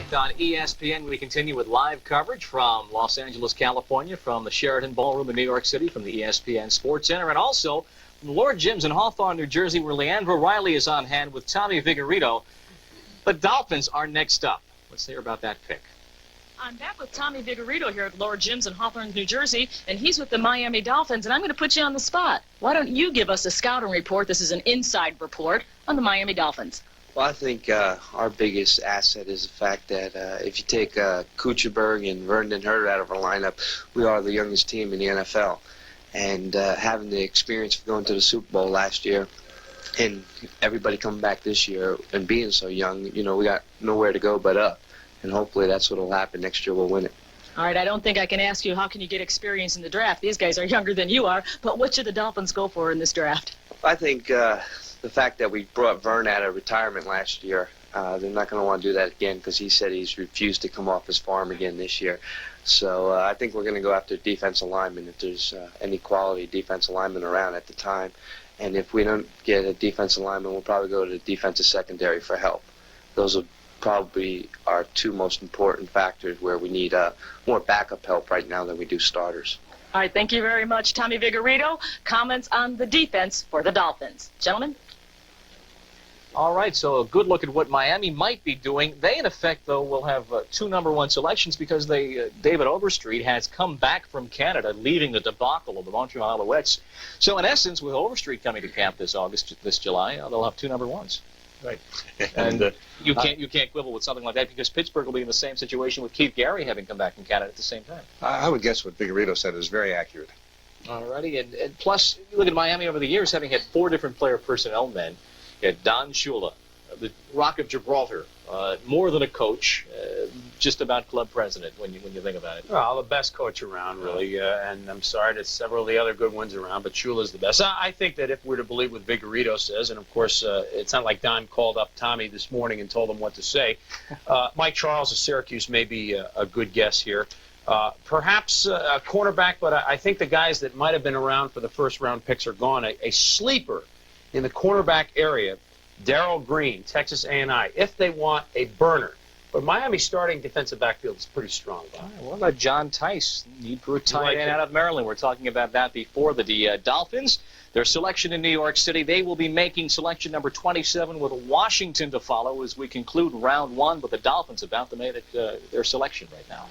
Impact on ESPN. We continue with live coverage from Los Angeles, California, from the Sheraton Ballroom in New York City, from the ESPN Sports Center, and also from Lord Jim's in Hawthorne, New Jersey, where Leandro Riley is on hand with Tommy Vigorito. The Dolphins are next up. Let's hear about that pick. I'm back with Tommy Vigorito here at Lord Jim's in Hawthorne, New Jersey, and he's with the Miami Dolphins, and I'm going to put you on the spot. Why don't you give us a scouting report? This is an inside report on the Miami Dolphins. Well, I think our biggest asset is the fact that if you take Kuchenberg and Vernon Hurd out of our lineup, we are the youngest team in the NFL. And having the experience of going to the Super Bowl last year and everybody coming back this year and being so young, you know, we got nowhere to go but up. And hopefully that's what will happen. Next year we'll win it. All right, I don't think I can ask you how can you get experience in the draft. These guys are younger than you are. But what should the Dolphins go for in this draft? I think the fact that we brought Vern out of retirement last year, they're not going to want to do that again because he said he's refused to come off his farm again this year. So I think we're going to go after defensive linemen if there's any quality defensive linemen around at the time. And if we don't get a defensive lineman, we'll probably go to the defensive secondary for help. Those will probably our two most important factors where we need more backup help right now than we do starters. All right, thank you very much, Tommy Vigorito. Comments on the defense for the Dolphins. Gentlemen? All right, so a good look at what Miami might be doing. They, in effect, though, will have two #1 selections because David Overstreet has come back from Canada, leaving the debacle of the Montreal Alouettes. So, in essence, with Overstreet coming to camp this July, they'll have two #1s. Right. And you can't quibble with something like that because Pittsburgh will be in the same situation with Keith Gary having come back from Canada at the same time. I would guess what Vigorito said is very accurate. All righty, and plus, you look at Miami over the years, having had 4 different player personnel men. You had Don Shula, the Rock of Gibraltar, more than a coach, just about club president when you think about it. Well, the best coach around, really, and I'm sorry there's several of the other good ones around, but Shula's the best. I think that if we're to believe what Vigorito says, and of course it's not like Don called up Tommy this morning and told him what to say, Mike Charles of Syracuse may be a good guess here. Perhaps a cornerback, but I think the guys that might have been around for the first-round picks are gone. A sleeper in the cornerback area, Darrell Green, Texas A&I, if they want a burner. But Miami's starting defensive backfield is pretty strong. What about John Tice, need for a tight end out of Maryland? We're talking about that before the Dolphins. Their selection in New York City, they will be making selection number 27 with Washington to follow as we conclude round 1, but the Dolphins about to make their selection right now.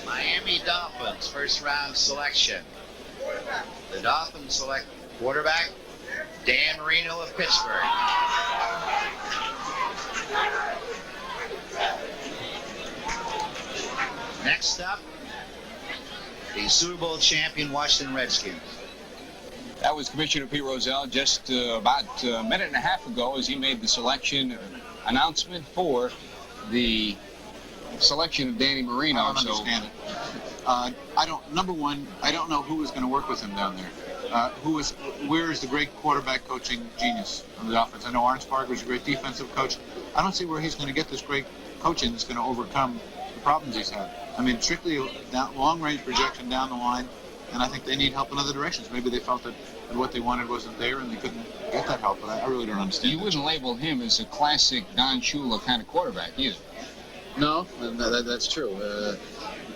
Miami Dolphins, first round selection. The Dolphins select quarterback, Dan Marino of Pittsburgh. Next up, the Super Bowl champion Washington Redskins. That was Commissioner Pete Rozelle just about a minute and a half ago as he made the selection announcement for the selection of Danny Marino. I don't understand it. Number one, I don't know who is going to work with him down there. Where is the great quarterback coaching genius on the offense? I know Arnsparger is a great defensive coach. I don't see where he's going to get this great coaching that's going to overcome the problems he's had. I mean, strictly long-range projection down the line, and I think they need help in other directions. Maybe they felt that what they wanted wasn't there and they couldn't get that help, but I really don't understand. You wouldn't label him as a classic Don Shula kind of quarterback either. No, that's true.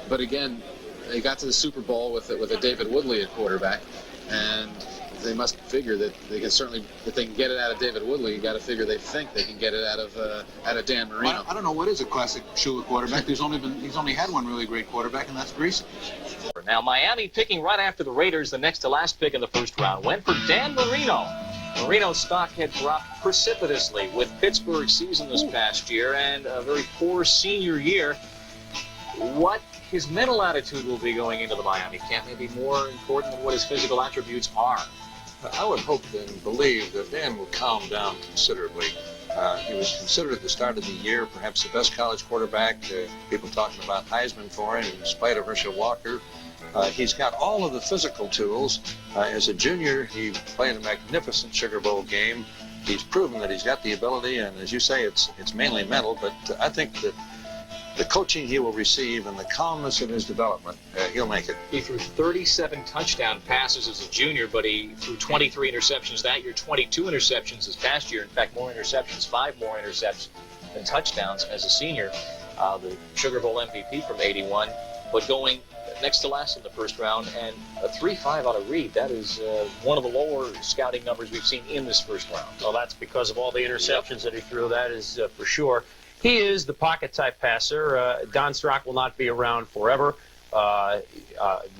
But again, they got to the Super Bowl with a David Woodley at quarterback, and they must figure that they can certainly, if they can get it out of David Woodley, you got to figure they think they can get it out of Dan Marino. Well, I don't know what is a classic Shula quarterback. He's only had one really great quarterback, and that's Greasy. Now Miami picking right after the Raiders, the next to last pick in the first round, went for Dan Marino. Marino's stock had dropped precipitously with Pittsburgh's season this past year and a very poor senior year. What his mental attitude will be going into the Miami camp may be more important than what his physical attributes are. I would hope and believe that Dan will calm down considerably. He was considered at the start of the year perhaps the best college quarterback. People talking about Heisman for him in spite of Herschel Walker. He's got all of the physical tools. As a junior, he played a magnificent Sugar Bowl game. He's proven that he's got the ability, and as you say, it's mainly mental. But I think that the coaching he will receive and the calmness of his development, he'll make it. He threw 37 touchdown passes as a junior, but he threw 23 interceptions that year, 22 interceptions this past year. In fact, more interceptions, 5 more interceptions than touchdowns as a senior. The Sugar Bowl MVP from '81, but going next to last in the first round, and a 3.5 out of Reed. That is one of the lower scouting numbers we've seen in this first round. Well, that's because of all the interceptions that he threw. That is for sure. He is the pocket-type passer. Don Strock will not be around forever.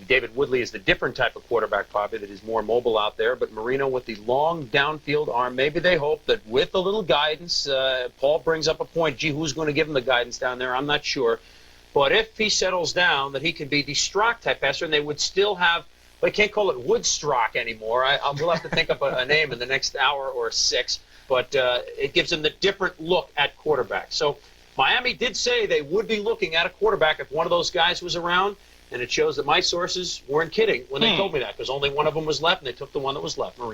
David Woodley is the different type of quarterback, probably, that is more mobile out there. But Marino with the long downfield arm, maybe they hope that with a little guidance, Paul brings up a point, gee, who's going to give him the guidance down there? I'm not sure. But if he settles down, that he can be the Strock-type passer, and they would still have, well, I can't call it Woodstock anymore. We'll have to think up a name in the next hour or 6. But it gives them the different look at quarterback. So Miami did say they would be looking at a quarterback if one of those guys was around, and it shows that my sources weren't kidding when they told me that, because only one of them was left, and they took the one that was left. Marino.